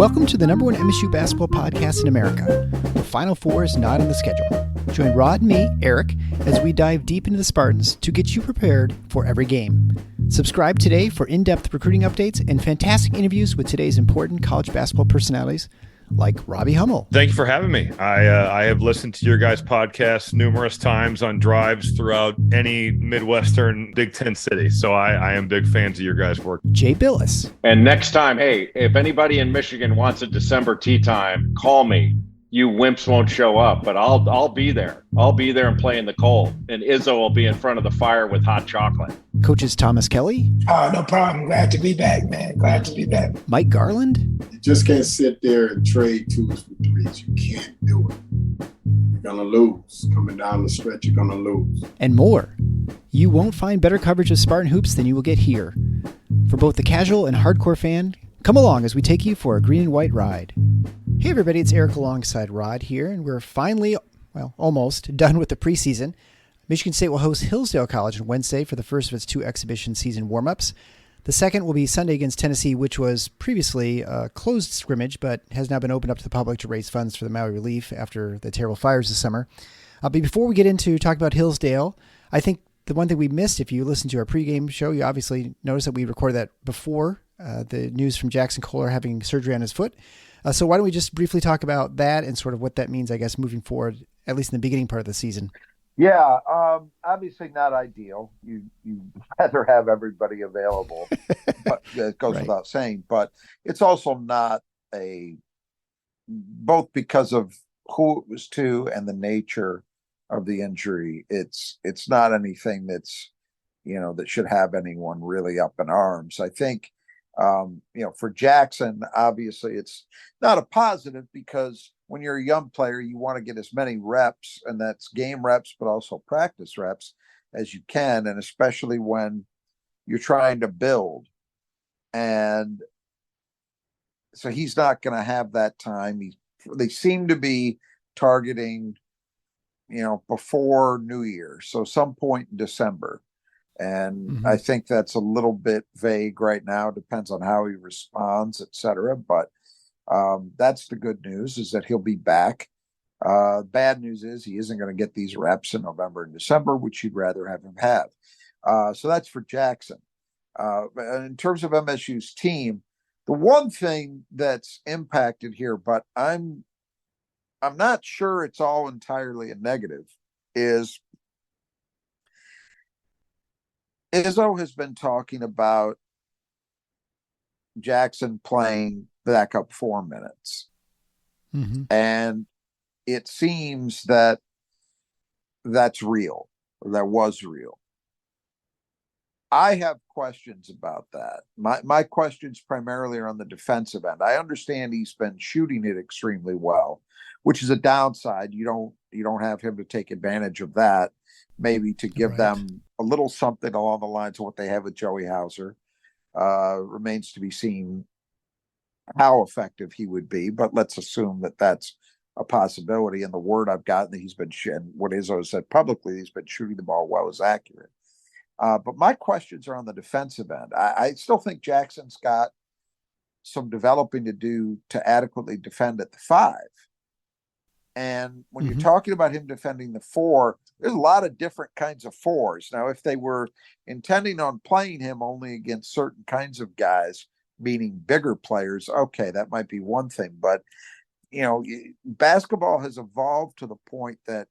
Welcome to the number one MSU basketball podcast in America. The Final Four is not on the schedule. Join Rod and me, Eric, as we dive deep into the Spartans to get you prepared for every game. Subscribe today for in-depth recruiting updates and fantastic interviews with today's important college basketball personalities like Robbie Hummel. Thank you for having me. I have listened to your guys' podcast numerous times on drives throughout any Midwestern Big Ten city. So I am big fans of your guys' work. Jay Billis. And next time, hey, if anybody in Michigan wants a December tea time, call me. You wimps won't show up, but I'll be there. I'll be there and play in the cold. And Izzo will be in front of the fire with hot chocolate. Coaches Thomas Kelly. No problem. Glad to be back, man. Glad to be back. Mike Garland. You just can't sit there and trade twos with threes. You can't do it. You're going to lose. Coming down the stretch, you're going to lose. And more. You won't find better coverage of Spartan hoops than you will get here. For both the casual and hardcore fan, come along as we take you for a green and white ride. Hey everybody, it's Eric alongside Rod here, and we're finally, almost done with the preseason. Michigan State will host Hillsdale College on Wednesday for the first of its two exhibition season warm-ups. The second will be Sunday against Tennessee, which was previously a closed scrimmage, but has now been opened up to the public to raise funds for the Maui relief after the terrible fires this summer. But before we get into talking about Hillsdale, I think the one thing we missed, if you listened to our pregame show, you obviously noticed that we recorded that before the news from Jaxon Kohler having surgery on his foot. So why don't we just briefly talk about that and sort of what that means, I guess, moving forward, at least in the beginning part of the season. Yeah, obviously not ideal. You rather have everybody available, but it goes Right. without saying. But it's also not both because of who it was to and the nature of the injury. It's not anything that's, that should have anyone really up in arms. I think, for Jackson, obviously it's not a positive because when you're a young player, you want to get as many reps, and that's game reps, but also practice reps as you can. And especially when you're trying to build. And so he's not going to have that time. They seem to be targeting, before New Year. So some point in December. And I think that's a little bit vague right now. Depends on how he responds, et cetera. But that's the good news, is that he'll be back. Bad news is he isn't going to get these reps in November and December, which you'd rather have him have. So that's for Jackson. But in terms of MSU's team, the one thing that's impacted here, but I'm not sure it's all entirely a negative, is Izzo has been talking about Jackson playing backup 4 minutes. And it seems that that's real, or that was real. I have questions about that. My questions primarily are on the defensive end. I understand he's been shooting it extremely well, which is a downside. You don't have him to take advantage of that, maybe to give them a little something along the lines of what they have with Joey Hauser. Remains to be seen how effective he would be, but let's assume that that's a possibility. And the word I've gotten that he's been, and what Izzo said publicly, he's been shooting the ball well, is accurate. But my questions are on the defensive end. I still think Jackson's got some developing to do to adequately defend at the 5. And when you're talking about him defending the 4, there's a lot of different kinds of 4s. Now, if they were intending on playing him only against certain kinds of guys, meaning bigger players, okay, that might be one thing. But, basketball has evolved to the point that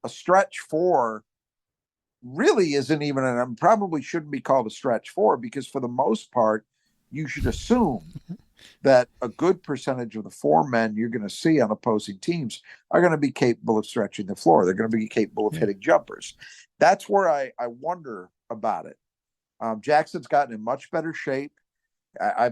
a stretch 4 really isn't even, and probably shouldn't be called a stretch 4, because for the most part, you should assume that a good percentage of the 4 men you're going to see on opposing teams are going to be capable of stretching the floor. They're going to be capable of hitting jumpers. That's where I wonder about it. Jackson's gotten in much better shape. I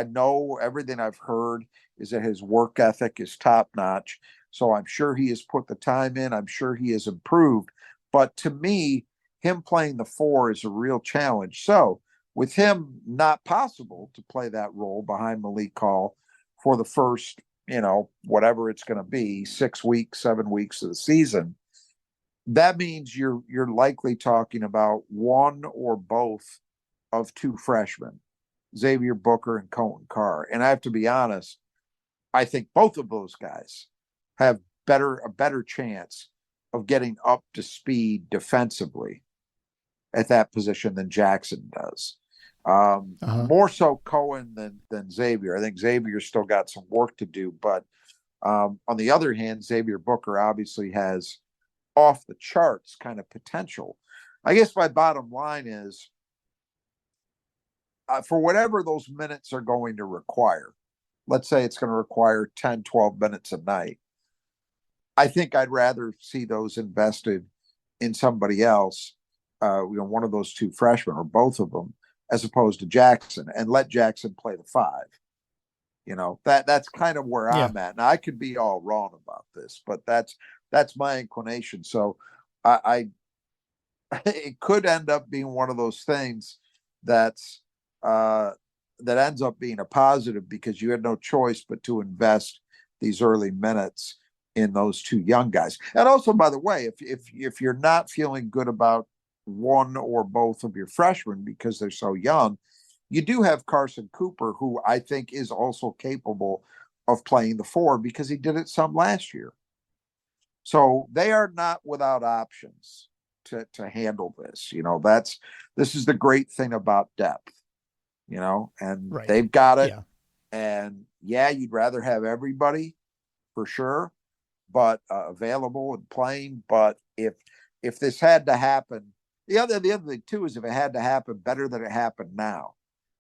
know everything I've heard is that his work ethic is top notch. So I'm sure he has put the time in. I'm sure he has improved. But to me, him playing the 4 is a real challenge. So with him not possible to play that role behind Malik Hall for the first, whatever it's going to be, 6 weeks, 7 weeks of the season, that means you're likely talking about one or both of 2 freshmen, Xavier Booker and Colton Carr. And I have to be honest, I think both of those guys have a better chance of getting up to speed defensively at that position than Jaxon does. More so Cohen than Xavier. I think Xavier's still got some work to do, but on the other hand, Xavier Booker obviously has off the charts kind of potential. I guess my bottom line is, for whatever those minutes are going to require, let's say it's going to require 10, 12 minutes a night. I think I'd rather see those invested in somebody else, one of those two freshmen or both of them, as opposed to Jaxon, and let Jaxon play the 5. That's kind of where I'm at. Now I could be all wrong about this, but that's my inclination. So I it could end up being one of those things that ends up being a positive because you had no choice but to invest these early minutes in those two young guys. And also, by the way, if you're not feeling good about one or both of your freshmen because they're so young, you do have Carson Cooper, who I think is also capable of playing the 4 because he did it some last year. So they are not without options to handle this. This is the great thing about depth, and they've got it. Yeah. And you'd rather have everybody for sure, but available and playing. But if this had to happen, the other thing too is if it had to happen, better than it happened now,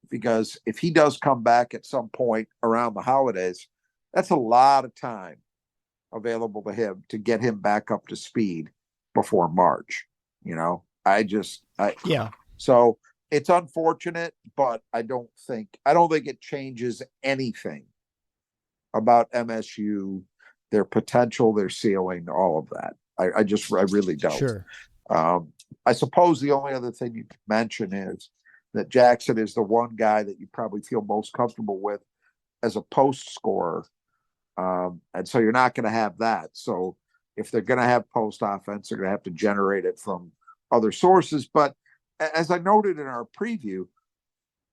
because if he does come back at some point around the holidays, that's a lot of time available to him to get him back up to speed before March. So it's unfortunate, but I don't think it changes anything about MSU, their potential, their ceiling, all of that. I really don't. Sure. I suppose the only other thing you could mention is that Jaxon is the one guy that you probably feel most comfortable with as a post scorer. And so you're not going to have that. So if they're going to have post offense, they're going to have to generate it from other sources. But as I noted in our preview,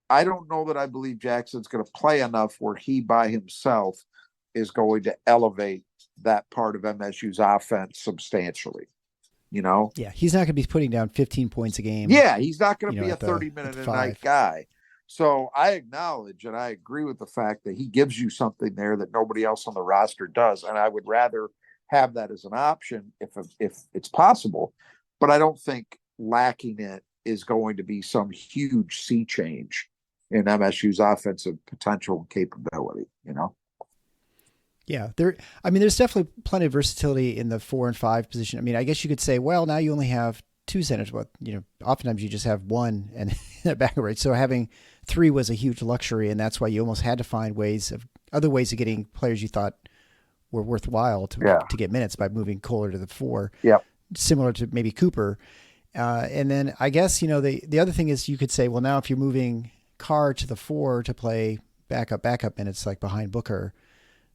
I don't know that I believe Jackson's going to play enough where he by himself is going to elevate that part of MSU's offense substantially. Yeah, he's not going to be putting down 15 points a game. Yeah, he's not going to be a 30-minute-a-night guy. So I acknowledge and I agree with the fact that he gives you something there that nobody else on the roster does, and I would rather have that as an option if it's possible. But I don't think lacking it is going to be some huge sea change in MSU's offensive potential and capability. Yeah, there's definitely plenty of versatility in the 4 and 5 position. I mean, I guess you could say, well, now you only have 2 centers, but oftentimes you just have one and that back right. So having 3 was a huge luxury, and that's why you almost had to find other ways of getting players you thought were worthwhile to get minutes by moving Kohler to the 4. Yeah, similar to maybe Cooper. And then I guess the other thing is you could say, well, now if you're moving Carr to the 4 to play backup minutes like behind Booker,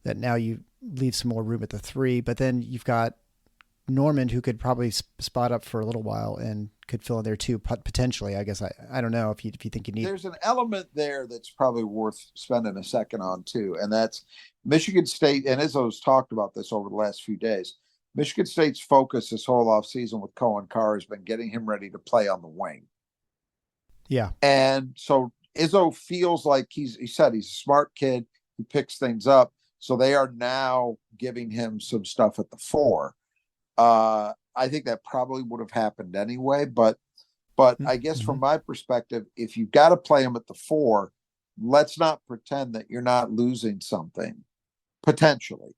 that now you leave some more room at the 3, but then you've got Norman who could probably spot up for a little while and could fill in there too, potentially. I guess I don't know if you think you need. There's an element there that's probably worth spending a second on too, and that's Michigan State. And Izzo's talked about this over the last few days. Michigan State's focus this whole offseason with Cohen Carr has been getting him ready to play on the wing. Yeah, and so Izzo feels like he said he's a smart kid. He picks things up. So they are now giving him some stuff at the 4. I think that probably would have happened anyway, but I guess from my perspective, if you've got to play him at the 4, let's not pretend that you're not losing something potentially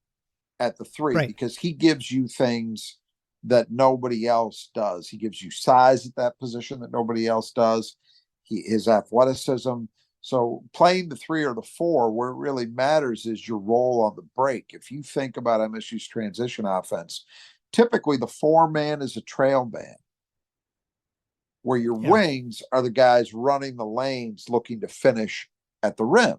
at the 3, because he gives you things that nobody else does. He gives you size at that position that nobody else does. His athleticism. So playing the 3 or the 4, where it really matters is your role on the break. If you think about MSU's transition offense, typically the 4-man is a trail man, where your wings are the guys running the lanes looking to finish at the rim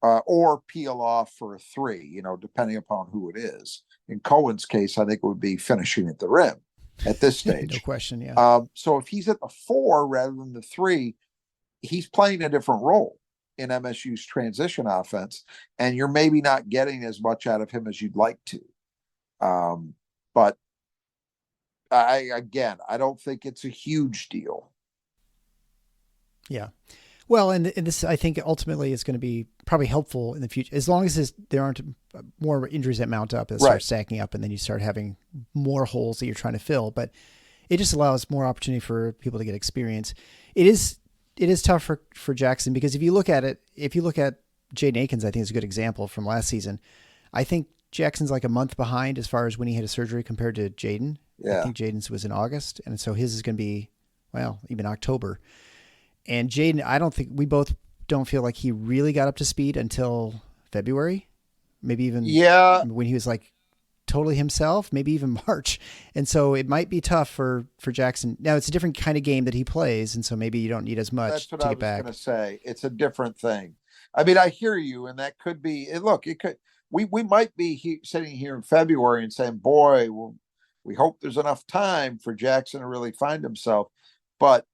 or peel off for a 3, depending upon who it is. In Cohen's case, I think it would be finishing at the rim at this stage. No question, yeah. So if he's at the 4 rather than the 3, he's playing a different role. in MSU's transition offense, and you're maybe not getting as much out of him as you'd like to. But I don't think it's a huge deal. Yeah. Well, and this, I think, ultimately is going to be probably helpful in the future, as long as there aren't more injuries that mount up, that start stacking up, and then you start having more holes that you're trying to fill. But it just allows more opportunity for people to get experience. It is tough for Jaxon, because if you look at Jaden Akins, I think is a good example from last season. I think Jackson's like a month behind as far as when he had a surgery compared to Jaden. Yeah. I think Jaden's was in August, and so his is going to be, well, even October. And Jaden, we both don't feel like he really got up to speed until February, maybe even when he was like totally himself, maybe even March. And so it might be tough for Jaxon. Now it's a different kind of game that he plays, and so maybe you don't need as much to get back. That's what I was going to say. It's a different thing. I mean, I hear you, and that could be. Look, it could. We might be sitting here in February and saying, "Boy, we hope there's enough time for Jaxon to really find himself," but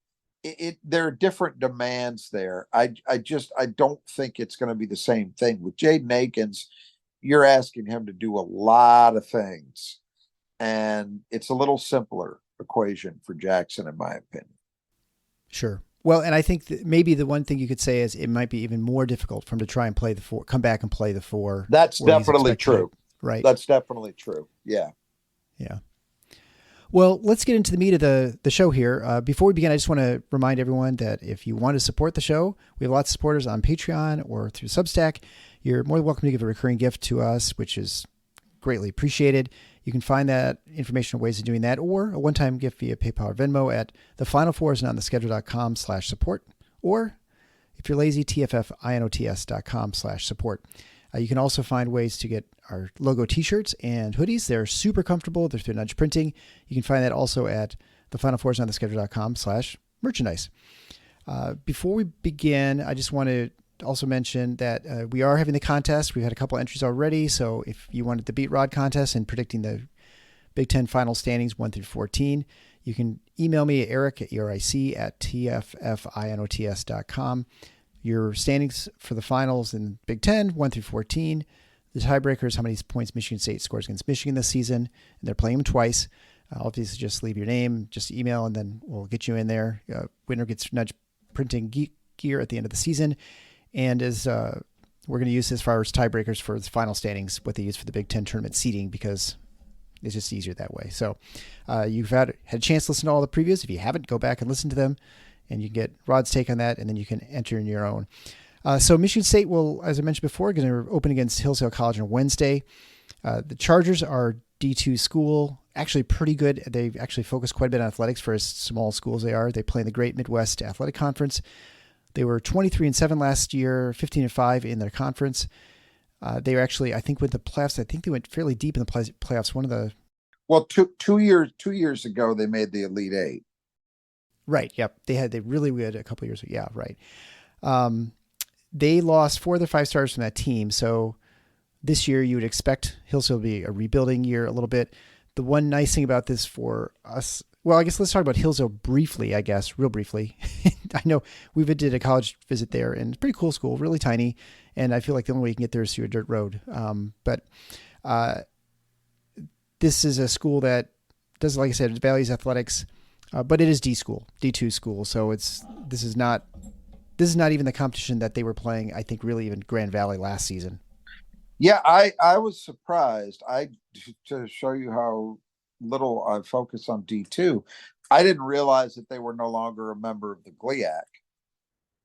there are different demands there. I don't think it's going to be the same thing with Jaden Akins. You're asking him to do a lot of things, and it's a little simpler equation for Jaxon, in my opinion. Sure. Well, and I think that maybe the one thing you could say is it might be even more difficult for him to try and play the four, come back and play the four. That's definitely true. Right. That's definitely true. Yeah. Yeah. Well, let's get into the meat of the show here. Before we begin, I just want to remind everyone that if you want to support the show, we have lots of supporters on Patreon or through Substack. You're more than welcome to give a recurring gift to us, which is greatly appreciated. You can find that information and ways of doing that, or a one-time gift via PayPal or Venmo at thefinalfours and ontheschedule.com/support, or if you're lazy, tffinots.com/support. You can also find ways to get our logo t-shirts and hoodies. They're super comfortable. They're through Nudge Printing. You can find that also at thefinalfours.com/merchandise. Before we begin, I just want to also mention that we are having the contest. We've had a couple entries already. So if you wanted the Beat Rod contest and predicting the Big Ten final standings 1 through 14, you can email me at eric@tffinots.com. Your standings for the finals in Big Ten, 1 through 14. The tiebreaker is how many points Michigan State scores against Michigan this season. And they're playing them twice. Obviously, just leave your name, just email, and then we'll get you in there. Winner gets Nudge Printing gear at the end of the season. And as we're going to use as far as tiebreakers for the final standings, what they use for the Big Ten tournament seeding, because it's just easier that way. So you've had a chance to listen to all the previews. If you haven't, go back and listen to them. And you can get Rod's take on that, and then you can enter in your own. So Michigan State will, as I mentioned before, going to open against Hillsdale College on Wednesday. The Chargers are D2 school, actually pretty good. They actually focus quite a bit on athletics for as small schools they are. They play in the Great Midwest Athletic Conference. They were 23-7 last year, 15-5 in their conference. They were actually, I think, with the playoffs. I think they went fairly deep in the playoffs. Two years ago they made the Elite Eight. Right. Yep. They really had a couple of years ago. Yeah. Right. They lost 4 of their 5 stars from that team. So this year you would expect Hillsdale to be a rebuilding year a little bit. The one nice thing about this for us, well, I guess let's talk about Hillsdale briefly, real briefly. I know we did a college visit there, and it's a pretty cool school, really tiny. And I feel like the only way you can get there is through a dirt road. But this is a school that does, like I said, it values athletics. But it is D2 school. So this is not even the competition that they were playing, I think, really even Grand Valley last season. Yeah, I was surprised. To show you how little I focus on D2, I didn't realize that they were no longer a member of the GLIAC.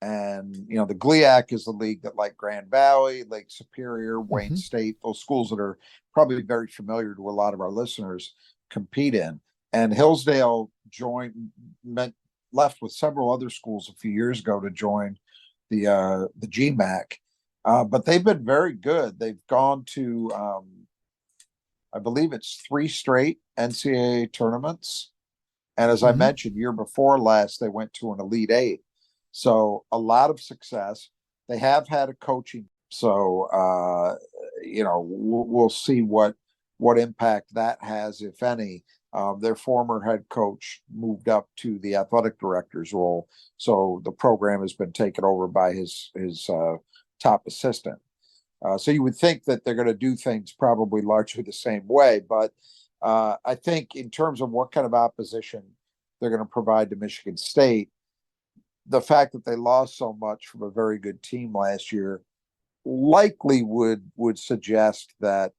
And, the GLIAC is the league that, like Grand Valley, Lake Superior, Wayne State, those schools that are probably very familiar to a lot of our listeners, compete in. And Hillsdale left with several other schools a few years ago to join the GMAC. But they've been very good. They've gone to, I believe it's 3 straight NCAA tournaments. And as I mentioned, year before last, they went to an Elite Eight. So a lot of success. They have had a coaching. So, we'll see what impact that has, if any. Their former head coach moved up to the athletic director's role, so the program has been taken over by his top assistant. So you would think that they're going to do things probably largely the same way, but I think in terms of what kind of opposition they're going to provide to Michigan State, the fact that they lost so much from a very good team last year likely would suggest that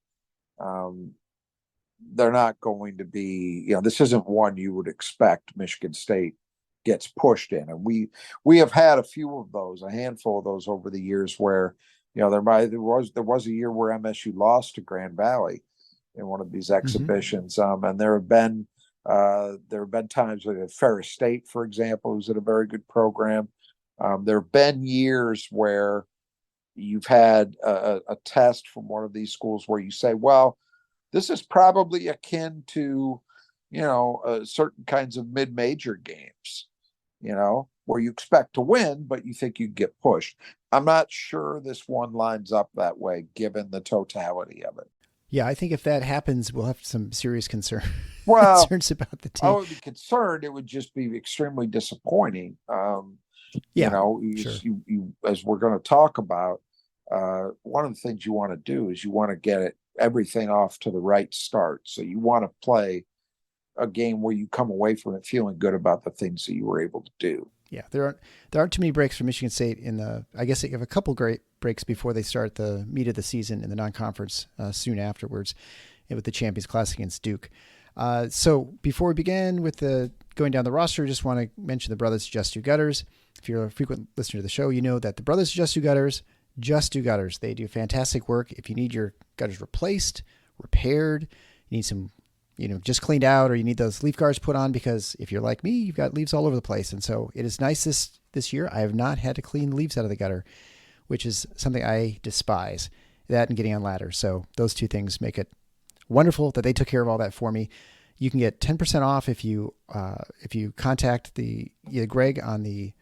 they're not going to be, this isn't one you would expect Michigan State gets pushed in. And we have had a few of those, a handful of those over the years where, there was a year where MSU lost to Grand Valley in one of these exhibitions. And there have been times like Ferris State, for example, who's at a very good program. There have been years where you've had a test from one of these schools where you say, well, this is probably akin to, certain kinds of mid-major games, where you expect to win, but you think you get pushed. I'm not sure this one lines up that way, given the totality of it. Yeah, I think if that happens, we'll have some serious concerns about the team. I would be concerned. It would just be extremely disappointing. Sure. As we're going to talk about, one of the things you want to do is you want to get everything off to the right start. So you want to play a game where you come away from it feeling good about the things that you were able to do. Yeah, there aren't too many breaks for Michigan State I guess they have a couple great breaks before they start the meat of the season in the non-conference soon afterwards with the Champions Classic against Duke. So before we begin with going down the roster, just want to mention the Brothers Just Do Gutters. If you're a frequent listener to the show, you know that the Brothers Just Do Gutters just do gutters. They do fantastic work. If you need your gutters replaced, repaired, you need some, just cleaned out, or you need those leaf guards put on, because if you're like me, you've got leaves all over the place. And so it is nice this year. I have not had to clean leaves out of the gutter, which is something I despise, that and getting on ladders. So those two things make it wonderful that they took care of all that for me. You can get 10% off if you contact either Greg on the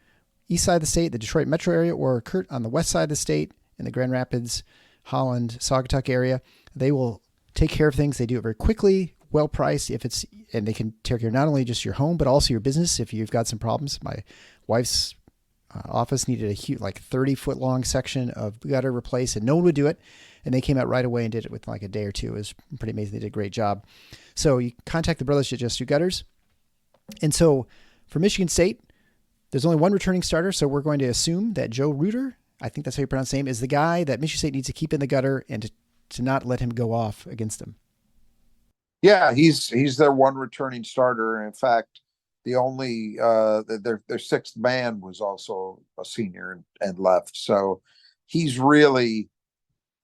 east side of the state, the Detroit metro area, or Kurt on the west side of the state in the Grand Rapids, Holland, Saugatuck area. They will take care of things. They do it very quickly, well priced, and they can take care of not only just your home, but also your business if you've got some problems. My wife's office needed a huge, 30-foot long section of gutter replaced, and no one would do it. And they came out right away and did it with a day or two. It was pretty amazing. They did a great job. So you contact the Brothers that Just Do Gutters. And so for Michigan State, there's only one returning starter, so we're going to assume that Joe Reuter, I think that's how you pronounce his name, is the guy that Michigan State needs to keep in the gutter and to not let him go off against them. Yeah, he's their one returning starter. In fact, the only their sixth man was also a senior and left. So he's really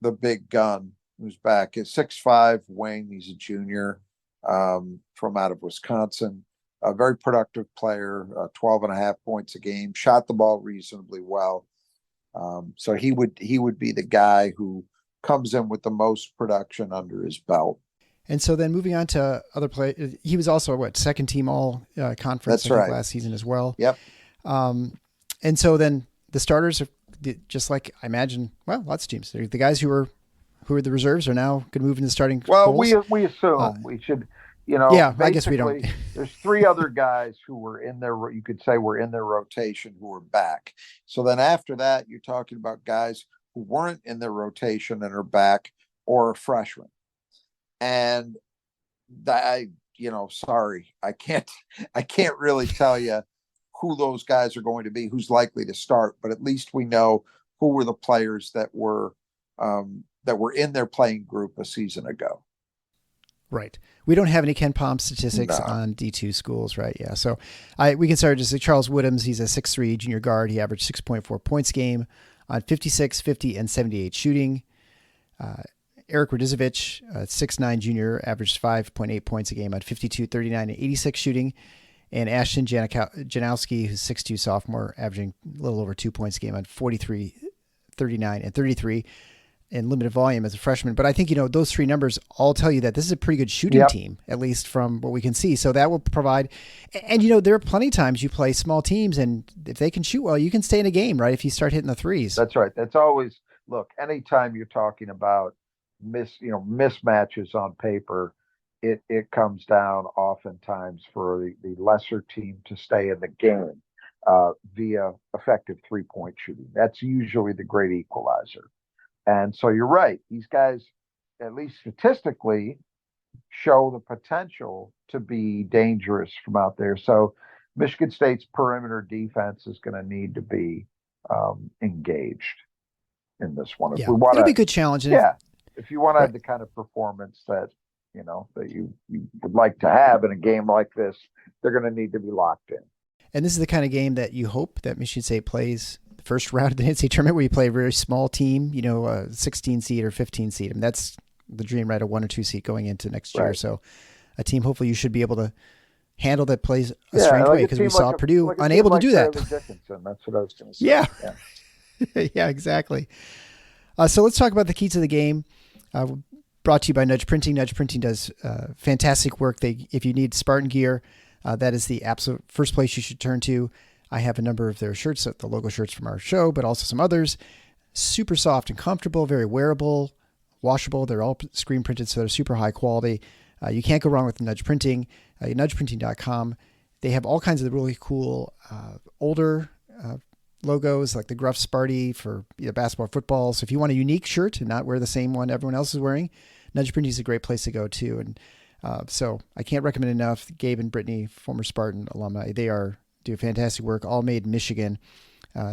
the big gun who's back. At 6'5" wing, he's a junior from out of Wisconsin. A very productive player, 12.5 points a game, shot the ball reasonably well. So he would be the guy who comes in with the most production under his belt. And so then moving on to other play, he was also second team all conference last season as well. Yep. And so then the starters are just like I imagine. Well, lots of teams. The guys who are the reserves are now going to move into the starting. Well, roles. we assume we should. Yeah, I guess we don't. There's three other guys who were in their, you could say were in their rotation who were back. So then after that, you're talking about guys who weren't in their rotation and are back, or freshmen. And sorry, I can't really tell you who those guys are going to be, who's likely to start, but at least we know who were the players that were in their playing group a season ago. Right. We don't have any Ken Palm statistics on D2 schools, right? Yeah. So we can start just like Charles Woodhams. He's a 6'3" junior guard. He averaged 6.4 points a game on 56, 50, and 78 shooting. Eric Radizovich, 6'9" junior, averaged 5.8 points a game on 52, 39, and 86 shooting. And Ashton Janowski, who's 6'2" sophomore, averaging a little over 2 points a game on 43, 39, and 33. In limited volume as a freshman. But I think, those three numbers all tell you that this is a pretty good shooting team, at least from what we can see. So that will provide, and there are plenty of times you play small teams, and if they can shoot well, you can stay in a game, right? If you start hitting the threes. That's right. That's always, look, anytime you're talking about mismatches on paper, it comes down oftentimes for the lesser team to stay in the game via effective 3-point shooting. That's usually the great equalizer. And so you're right. These guys, at least statistically, show the potential to be dangerous from out there. So Michigan State's perimeter defense is going to need to be engaged in this one. If Yeah, we want it'll be to, a good challenge. yeah, if you want to Right. have the kind of performance that that you would like to have in a game like this, they're going to need to be locked in. And this is the kind of game that you hope that Michigan State plays the first round of the NCAA tournament, where you play a very small team, a 16 seed or 15 seed. I mean, that's the dream, right? A 1 or 2 seed going into next year. Right. So a team, hopefully you should be able to handle that plays a Yeah, strange like way, a because we team saw like a- Purdue like a unable team to do like that. Taylor Dickinson, that's what I was going to say. Yeah. Yeah, exactly. So let's talk about the key to the game. Brought to you by Nudge Printing. Nudge Printing does fantastic work. If you need Spartan gear, that is the absolute first place you should turn to. I have a number of their shirts, the logo shirts from our show, but also some others. Super soft and comfortable, very wearable, washable. They're all screen printed, so they're super high quality. You can't go wrong with Nudge Printing. NudgePrinting.com. They have all kinds of really cool older logos, like the Gruff Sparty for basketball, football. So if you want a unique shirt and not wear the same one everyone else is wearing, Nudge Printing is a great place to go too. And so I can't recommend enough. Gabe and Brittany, former Spartan alumni, they do fantastic work, all made in Michigan.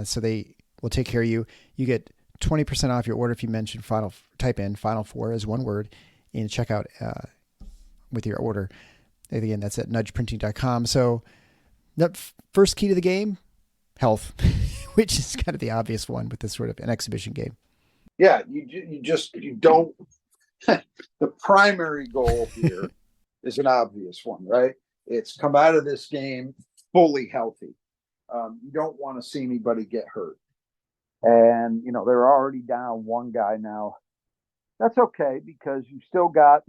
So they will take care of you. You get 20% off your order if you type in Final Four as one word in checkout with your order. And again, that's at nudgeprinting.com. So that first key to the game, health, which is kind of the obvious one with this sort of an exhibition game. Yeah, you don't. The primary goal here is an obvious one, right? It's come out of this game fully healthy. You don't want to see anybody get hurt. And, they're already down one guy now. That's okay, because you still got,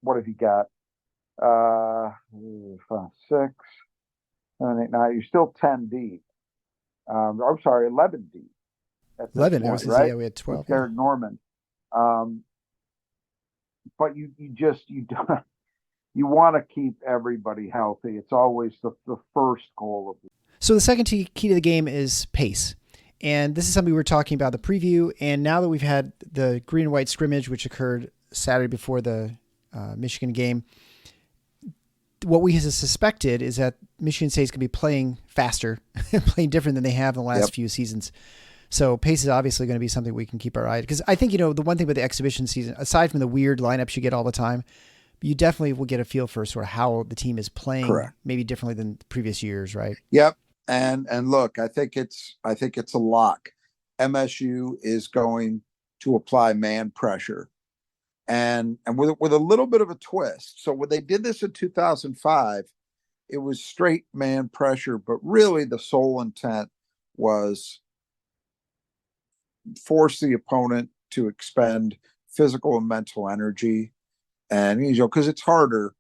what have you got? 6, 7, 8, 9. You're still 10 deep. I'm sorry, 11 deep. 11, point, I was right? Yeah, we had 12. Derek Norman. But you don't. You want to keep everybody healthy. It's always the first goal of the. So the second key to the game is pace. And this is something we were talking about in the preview. And now that we've had the green and white scrimmage, which occurred Saturday before the Michigan game, what we have suspected is that Michigan State is going to be playing faster, playing different than they have in the last few seasons. So pace is obviously going to be something we can keep our eye on. Because I think, the one thing about the exhibition season, aside from the weird lineups you get all the time, you definitely will get a feel for sort of how the team is playing. Correct. Maybe differently than previous years, right? Yep. And look, I think it's a lock. MSU is going to apply man pressure, and with a little bit of a twist. So when they did this in 2005, it was straight man pressure, but really the sole intent was force the opponent to expend physical and mental energy. And, because it's harder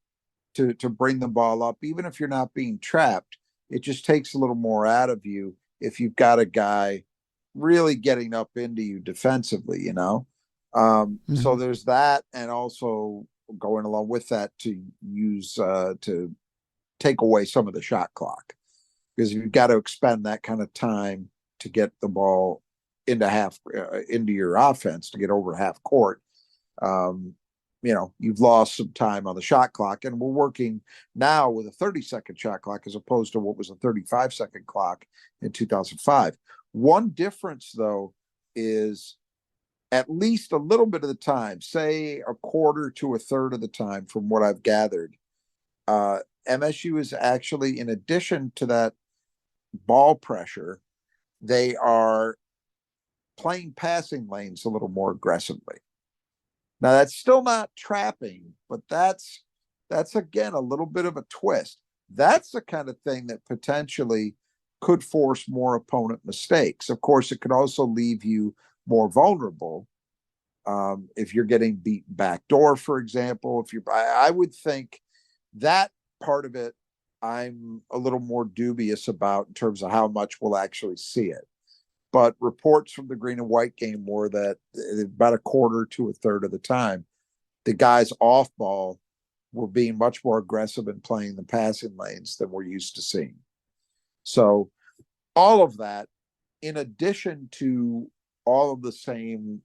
to bring the ball up, even if you're not being trapped, it just takes a little more out of you if you've got a guy really getting up into you defensively, So there's that, and also going along with that to use to take away some of the shot clock, because you've got to expend that kind of time to get the ball into your offense, to get over half court. You've lost some time on the shot clock, and we're working now with a 30-second shot clock as opposed to what was a 35-second clock in 2005. One difference, though, is at least a little bit of the time, say a quarter to a third of the time, from what I've gathered, MSU is actually, in addition to that ball pressure, they are playing passing lanes a little more aggressively. Now, that's still not trapping, but that's again a little bit of a twist. That's the kind of thing that potentially could force more opponent mistakes. Of course, it could also leave you more vulnerable if you're getting beat backdoor, for example. I would think that part of it I'm a little more dubious about in terms of how much we'll actually see it. But reports from the green and white game were that about a quarter to a third of the time, the guys off ball were being much more aggressive in playing the passing lanes than we're used to seeing. So all of that, in addition to all of the same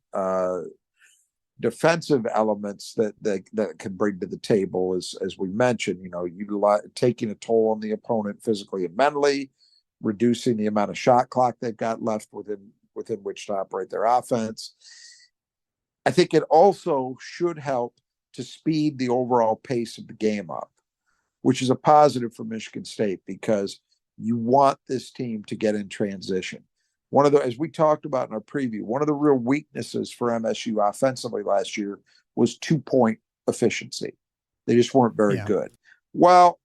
defensive elements that can bring to the table, as we mentioned, taking a toll on the opponent physically and mentally, reducing the amount of shot clock they've got left within which to operate their offense. I think it also should help to speed the overall pace of the game up, which is a positive for Michigan State because you want this team to get in transition. As we talked about in our preview, one of the real weaknesses for MSU offensively last year was 2-point efficiency. They just weren't very good. Well,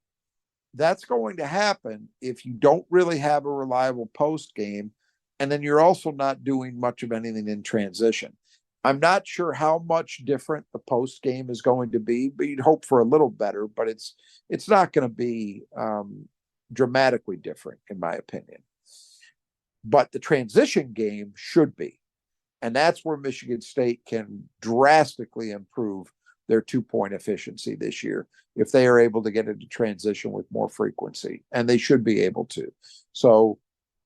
that's going to happen if you don't really have a reliable post game, and then you're also not doing much of anything in transition. I'm not sure how much different the post game is going to be, but you'd hope for a little better, but it's not going to be dramatically different, in my opinion. But the transition game should be. And that's where Michigan State can drastically improve their 2-point efficiency this year if they are able to get into transition with more frequency. And they should be able to. So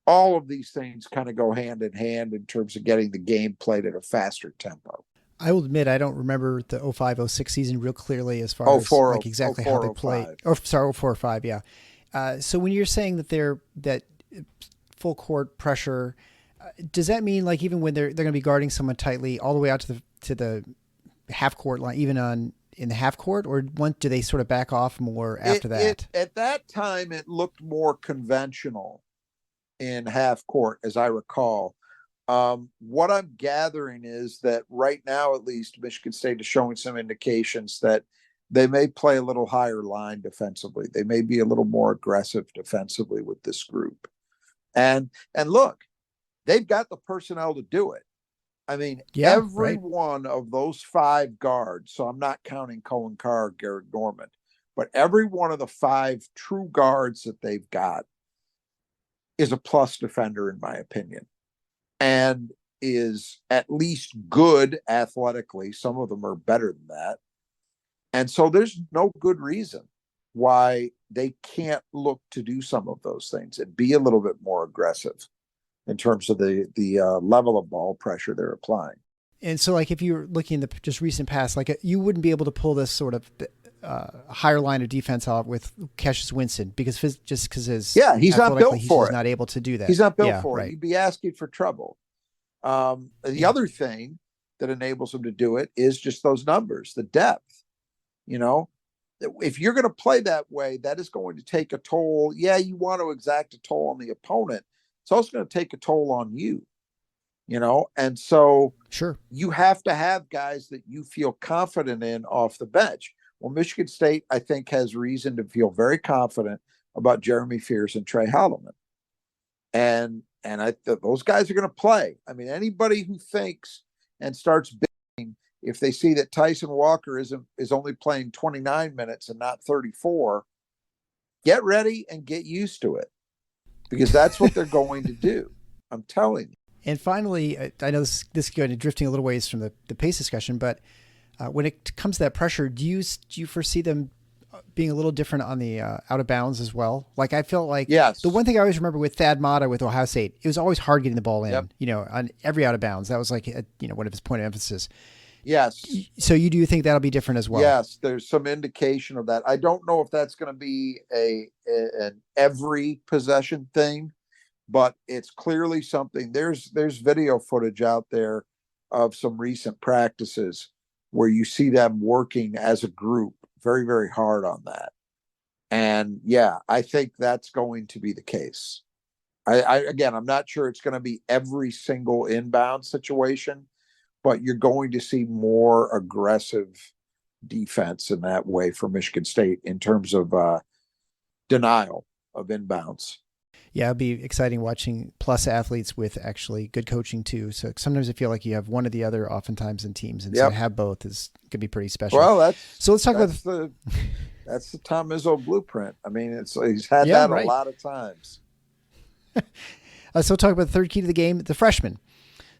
all of these things kind of go hand in hand in terms of getting the game played at a faster tempo. I will admit I don't remember the 05-06 season real clearly as far as like exactly how they play. Or sorry, 04-05, yeah. So when you're saying that full court pressure, does that mean like even when they're going to be guarding someone tightly all the way out to the half court line, even in the half court, or do they sort of back off more after that? At that time, it looked more conventional in half court, as I recall. What I'm gathering is that right now, at least, Michigan State is showing some indications that they may play a little higher line defensively. They may be a little more aggressive defensively with this group. And look, they've got the personnel to do it. I mean, every one of those 5 guards, so I'm not counting Cohen Carr, Garrett Norman, but every one of the 5 true guards that they've got is a plus defender, in my opinion, and is at least good athletically. Some of them are better than that. And so there's no good reason why they can't look to do some of those things and be a little bit more aggressive in terms of the level of ball pressure they're applying. And so like if you're looking at the just recent past, like you wouldn't be able to pull this sort of higher line of defense off with Cassius Winston because his he's not built for it. He's not able to do that. He's not built for it. You'd be asking for trouble. The other thing that enables him to do it is just those numbers, the depth. If you're going to play that way, that is going to take a toll. Yeah, you want to exact a toll on the opponent. It's also going to take a toll on you, and so sure, you have to have guys that you feel confident in off the bench. Well, Michigan State, I think, has reason to feel very confident about Jeremy Fears and Trey Holloman. And those guys are going to play. I mean, anybody who thinks and starts bidding, if they see that Tyson Walker is only playing 29 minutes and not 34, get ready and get used to it because that's what they're going to do. I'm telling you. And finally, I know this is going to drifting a little ways from the pace discussion, but when it comes to that pressure, do you foresee them being a little different on the out of bounds as well? Like I felt like the one thing I always remember with Thad Matta with Ohio State, it was always hard getting the ball in, on every out of bounds. That was like, one of his point of emphasis. Yes. So you do think that'll be different as well? Yes, there's some indication of that. I don't know if that's going to be an every possession thing, but it's clearly something. There's video footage out there of some recent practices where you see them working as a group very, very hard on that. And I think that's going to be the case. I'm not sure it's going to be every single inbound situation, but you're going to see more aggressive defense in that way for Michigan State in terms of denial of inbounds. Yeah, it'll be exciting watching plus athletes with actually good coaching too. So sometimes I feel like you have one or the other oftentimes in teams. And so to have both could be pretty special. Well, let's talk about that's the Tom Izzo blueprint. I mean, he's had that a lot of times. So we'll talk about the third key to the game, the freshman.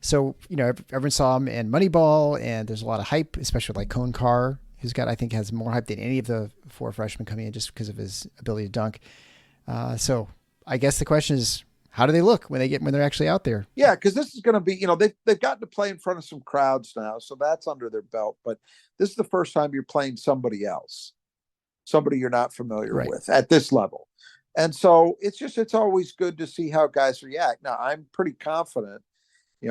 So, everyone saw him in Moneyball, and there's a lot of hype, especially like Cohen Carr who's got, I think, has more hype than any of the 4 freshmen coming in just because of his ability to dunk. So I guess the question is, how do they look when they're actually out there? Yeah, because this is going to be, they've gotten to play in front of some crowds now, so that's under their belt. But this is the first time you're playing somebody else, somebody you're not familiar with at this level. And so it's always good to see how guys react. Now, I'm pretty confident.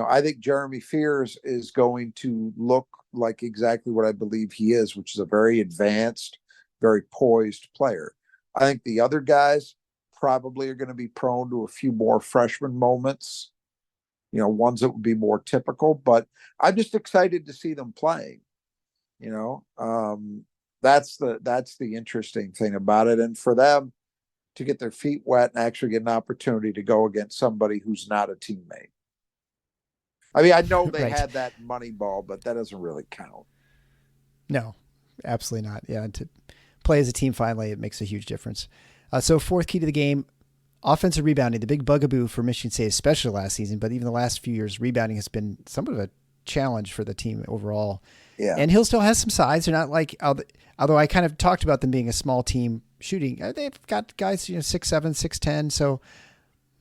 I think Jeremy Fears is going to look like exactly what I believe he is, which is a very advanced, very poised player. I think the other guys probably are going to be prone to a few more freshman moments, ones that would be more typical, but I'm just excited to see them playing. That's the interesting thing about it. And for them to get their feet wet and actually get an opportunity to go against somebody who's not a teammate. I mean, I know they had that money ball, but that doesn't really count. No, absolutely not. Yeah. To play as a team, finally, it makes a huge difference. So 4th key to the game, offensive rebounding, the big bugaboo for Michigan State, especially last season, but even the last few years, rebounding has been somewhat of a challenge for the team overall. Yeah. And Hillsdale has some size. They're not like, although I kind of talked about them being a small team shooting, they've got guys, 6'7", 6'10". So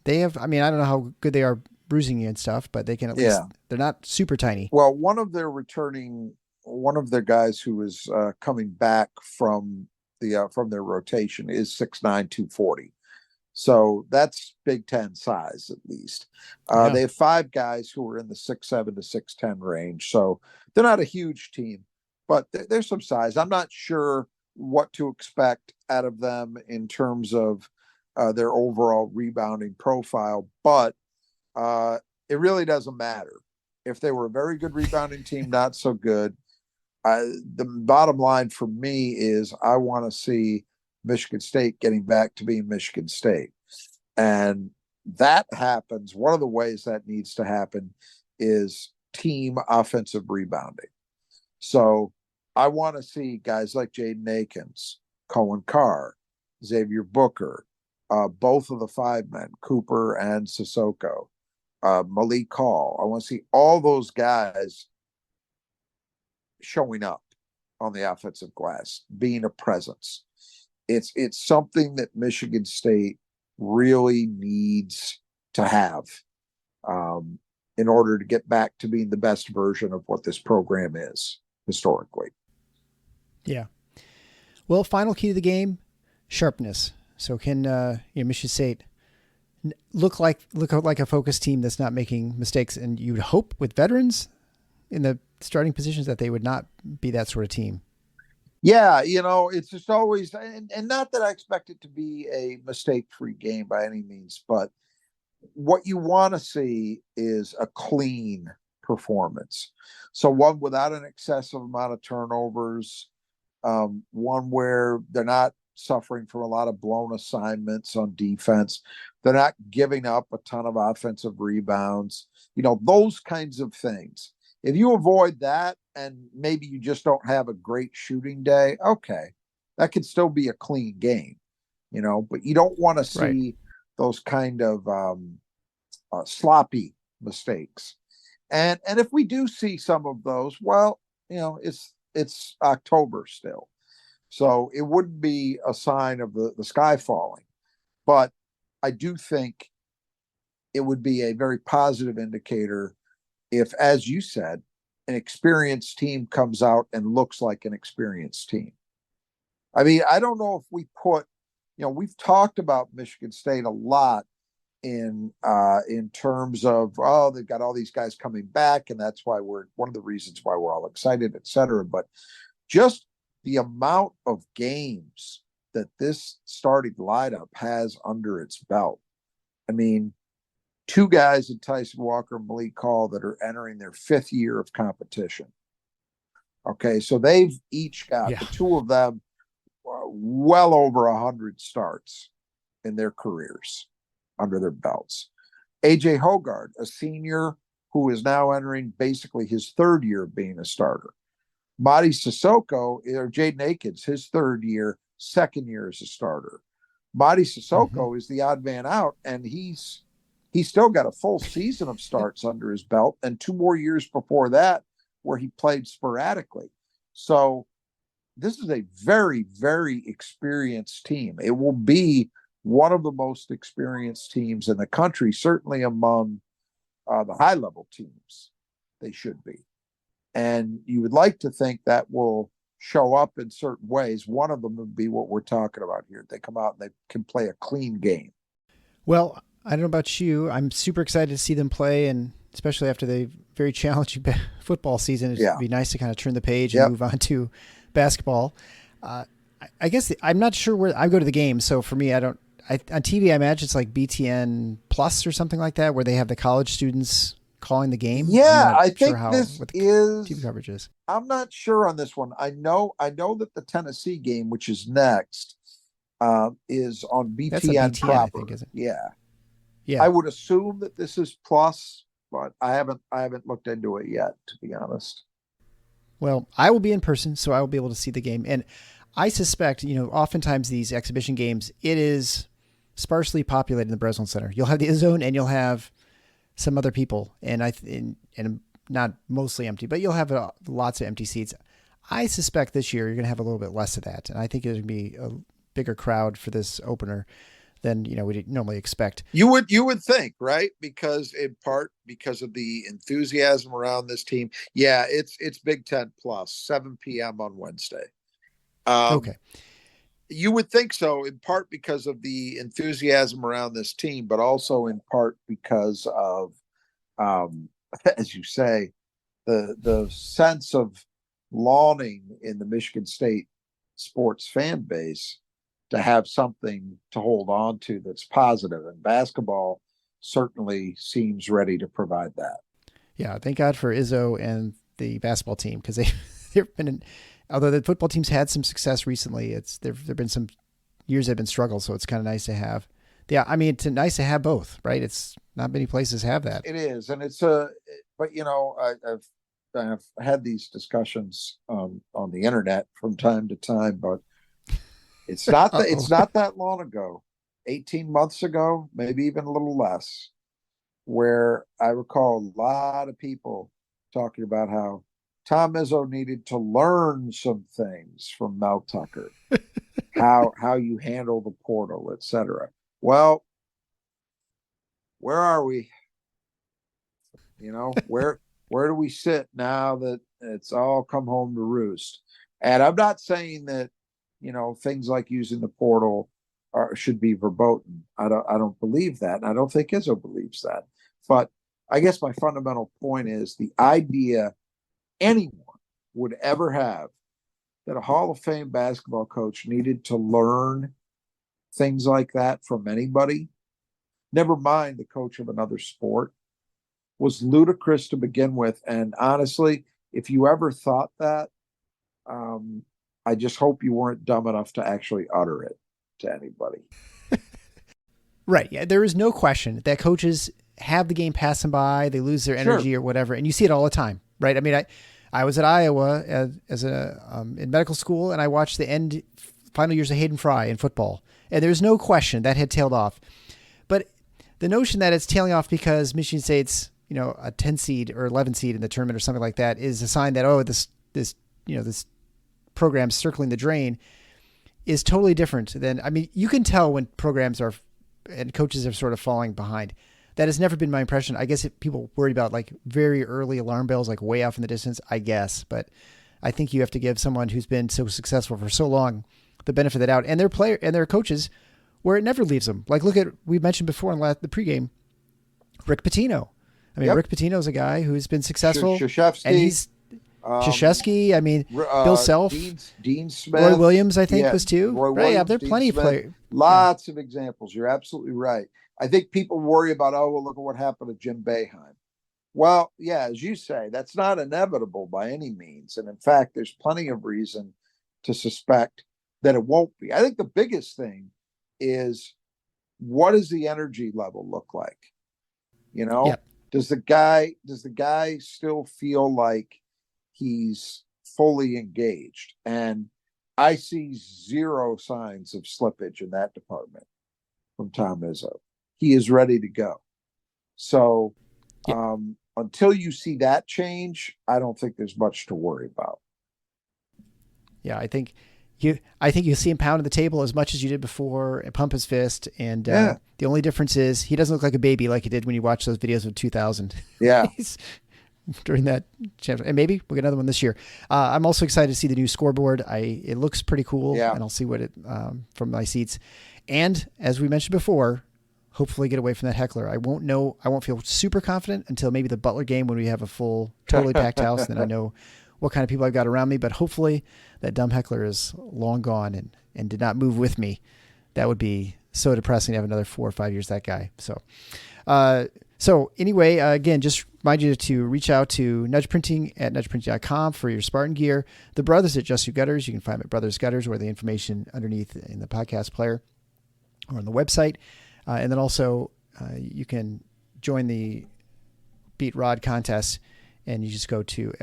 they have, I don't know how good they are bruising you and stuff, but they can at least, they're not super tiny. Well, one of their guys who is coming back from their rotation is 6'9", 240. So that's Big Ten size, at least. They have 5 guys who are in the 6'7" to 6'10" range. So they're not a huge team, but there's some size. I'm not sure what to expect out of them in terms of their overall rebounding profile, but it really doesn't matter. If they were a very good rebounding team, not so good. The bottom line for me is I want to see Michigan State getting back to being Michigan State. And that happens. One of the ways that needs to happen is team offensive rebounding. So I want to see guys like Jaden Akins, Cohen Carr, Xavier Booker, both of the 5 men, Cooper and Sissoko, Malik Hall. I want to see all those guys showing up on the offensive glass, being a presence. It's something that Michigan State really needs to have in order to get back to being the best version of what this program is historically. Yeah. Well, final key to the game, sharpness. So can Michigan State look like a focused team that's not making mistakes? And you'd hope with veterans in the starting positions that they would not be that sort of team. Yeah, it's just always, and not that I expect it to be a mistake-free game by any means, but what you want to see is a clean performance. So one without an excessive amount of turnovers, one where they're not suffering from a lot of blown assignments on defense. They're not giving up a ton of offensive rebounds, those kinds of things. If you avoid that and maybe you just don't have a great shooting day, okay, that could still be a clean game, but you don't want to see those kind of sloppy mistakes. And if we do see some of those, well, it's October still. So it wouldn't be a sign of the sky falling. But I do think it would be a very positive indicator if, as you said, an experienced team comes out and looks like an experienced team. I mean, I don't know if we put, we've talked about Michigan State a lot in terms of, they've got all these guys coming back, and that's why one of the reasons why we're all excited, et cetera. But just the amount of games that this starting lineup has under its belt. I mean, 2 guys in Tyson Walker and Malik Hall that are entering their 5th year of competition. Okay, so they've each got, the 2 of them, well over 100 starts in their careers under their belts. AJ Hogard, a senior who is now entering basically his 3rd year of being a starter. Madi Sissoko, or Jaden Akins, his 3rd year, 2nd year as a starter. Madi Sissoko is the odd man out, and he's still got a full season of starts under his belt and 2 more years before that where he played sporadically. So this is a very, very experienced team. It will be one of the most experienced teams in the country, certainly among the high level teams. They should be. And you would like to think that will show up in certain ways. One of them would be what we're talking about here. They come out and they can play a clean game. Well, I don't know about you. I'm super excited to see them play, and especially after the very challenging football season, it'd be nice to kind of turn the page and move on to basketball. I guess I'm not sure where I go to the game. So for me, on TV, I imagine it's like BTN Plus or something like that, where they have the college students calling the game. Yeah, I think this is TV coverage is. I'm not sure on this one. I know that the Tennessee game, which is next, is on BTN, BTN proper. I think, is it? Yeah. Yeah. I would assume that this is Plus, but I haven't looked into it yet, to be honest. Well, I will be in person, so I will be able to see the game. And I suspect, oftentimes these exhibition games, it is sparsely populated in the Breslin Center. You'll have the zone and you'll have some other people, and not mostly empty, but you'll have lots of empty seats. I suspect this year you're going to have a little bit less of that, and I think there's going to be a bigger crowd for this opener than we'd normally expect. You would think, right? Because in part because of the enthusiasm around this team. Yeah, it's Big Ten Plus, 7 p.m. on Wednesday. Okay. You would think so, in part because of the enthusiasm around this team, but also in part because of, as you say, the sense of longing in the Michigan State sports fan base to have something to hold on to that's positive. And basketball certainly seems ready to provide that. Yeah, thank God for Izzo and the basketball team, because they've been although the football team's had some success recently, there've been some years they've been struggles, so it's kind of nice to have. Yeah, I mean, it's nice to have both, right? It's not many places have that. It is, and but I've had these discussions on the internet from time to time, but it's not it's not that long ago, 18 months ago, maybe even a little less, where I recall a lot of people talking about how Tom Izzo needed to learn some things from Mel Tucker, how you handle the portal, etc. Well, where are we? Where do we sit now that it's all come home to roost? And I'm not saying that things like using the portal should be verboten. I don't believe that, and I don't think Izzo believes that. But I guess my fundamental point is the idea anyone would ever have that a Hall of Fame basketball coach needed to learn things like that from anybody, never mind the coach of another sport, was ludicrous to begin with. And honestly, if you ever thought that, I just hope you weren't dumb enough to actually utter it to anybody. Right. Yeah, there is no question that coaches have the game pass them by, they lose their energy or whatever, and you see it all the time, right? I mean, I was at Iowa in medical school, and I watched the final years of Hayden Fry in football, and there's no question that had tailed off. But the notion that it's tailing off because Michigan State's a 10 seed or 11 seed in the tournament or something like that is a sign that this program's circling the drain is totally different than. I mean, you can tell when programs and coaches are sort of falling behind. That has never been my impression. I guess people worry about like very early alarm bells, like way off in the distance, I guess. But I think you have to give someone who's been so successful for so long the benefit of the doubt, and their coaches, where it never leaves them. Like we mentioned before in the pregame, Rick Pitino. I mean, Rick Pitino's a guy who's been successful, and he's Krzyzewski. I mean, Bill Self, Dean Smith, Roy Williams, I think was too. Roy right? Williams, Yeah, there are plenty of players. Lots of examples. You're absolutely right. I think people worry about, look at what happened to Jim Boeheim. Well, yeah, as you say, that's not inevitable by any means. And in fact, there's plenty of reason to suspect that it won't be. I think the biggest thing is, what does the energy level look like? Does the guy still feel like he's fully engaged? And I see zero signs of slippage in that department from Tom Izzo. He is ready to go. So until you see that change, I don't think there's much to worry about. Yeah, I think you see him pounding the table as much as you did before and pump his fist. And the only difference is he doesn't look like a baby like he did when you watch those videos of 2000. Yeah. During that chapter. And maybe we'll get another one this year. I'm also excited to see the new scoreboard. It looks pretty cool. Yeah. And I'll see what it from my seats. And as we mentioned before, hopefully get away from that heckler. I won't feel super confident until maybe the Butler game when we have a full, totally packed house. Then I know what kind of people I've got around me. But hopefully that dumb heckler is long gone and did not move with me. That would be so depressing to have another 4 or 5 years, that guy. So anyway, again, just remind you to reach out to Nudge Printing at nudgeprinting.com for your Spartan gear. The brothers at Just Your Gutters, you can find them at Brothers Gutters, or the information underneath in the podcast player or on the website. And then also you can join the Beat Rod contest, and you just go to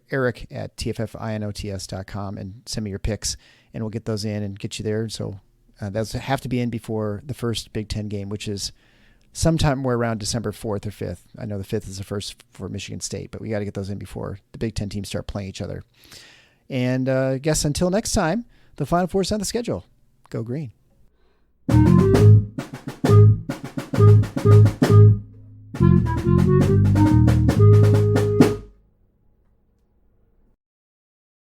Eric at tffinots.com and send me your picks, and we'll get those in and get you there. So those have to be in before the first Big Ten game, which is sometime we're around December 4th or 5th. I know the 5th is the first for Michigan State, but we got to get those in before the Big Ten teams start playing each other. And I guess until next time, the Final Four is on the schedule. Go Green. Thank you.